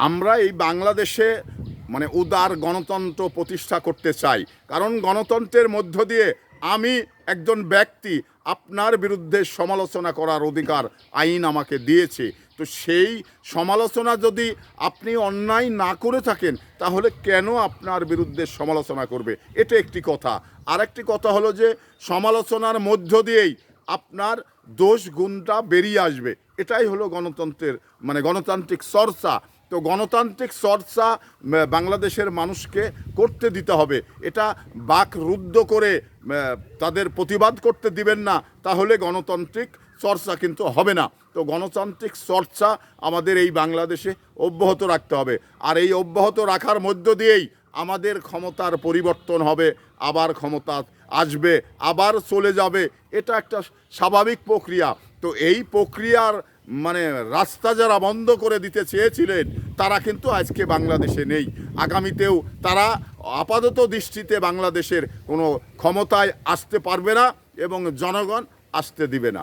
আমরা এই বাংলাদেশে মানে উদার গণতন্ত্র প্রতিষ্ঠা করতে চাই, কারণ গণতন্ত্রের মধ্য দিয়ে আমি একজন ব্যক্তি আপনার বিরুদ্ধে সমালোচনা করার অধিকার আইন আমাকে দিয়েছে। তো সেই সমালোচনা যদি আপনি অন্যায় না করে থাকেন তাহলে কেন আপনার বিরুদ্ধে সমালোচনা করবে, এটা একটি কথা। আরেকটি কথা হলো যে সমালোচনার মধ্য দিয়েই আপনার দোষ গুণটা বেরিয়ে আসবে, এটাই হলো গণতন্ত্রের মানে গণতান্ত্রিক চর্চা। তো গণতান্ত্রিক চর্চা বাংলাদেশের মানুষকে করতে দিতে হবে। এটা বাকরুদ্ধ করে তাদের প্রতিবাদ করতে দিবেন না, তাহলে গণতান্ত্রিক চর্চা কিন্তু হবে না। তো গণতান্ত্রিক চর্চা আমাদের এই বাংলাদেশে অব্যাহত রাখতে হবে, আর এই অব্যাহত রাখার মধ্য দিয়েই আমাদের ক্ষমতার পরিবর্তন হবে, আবার ক্ষমতা আসবে, আবার চলে যাবে। এটা একটা স্বাভাবিক প্রক্রিয়া। তো এই প্রক্রিয়ার মানে রাস্তা যারা বন্ধ করে দিতে চেয়েছিলেন তারা কিন্তু আজকে বাংলাদেশে নেই। আগামীতেও তারা আপাতত দৃষ্টিতে বাংলাদেশের কোনো ক্ষমতায় আসতে পারবে না এবং জনগণ আসতে দিবে না।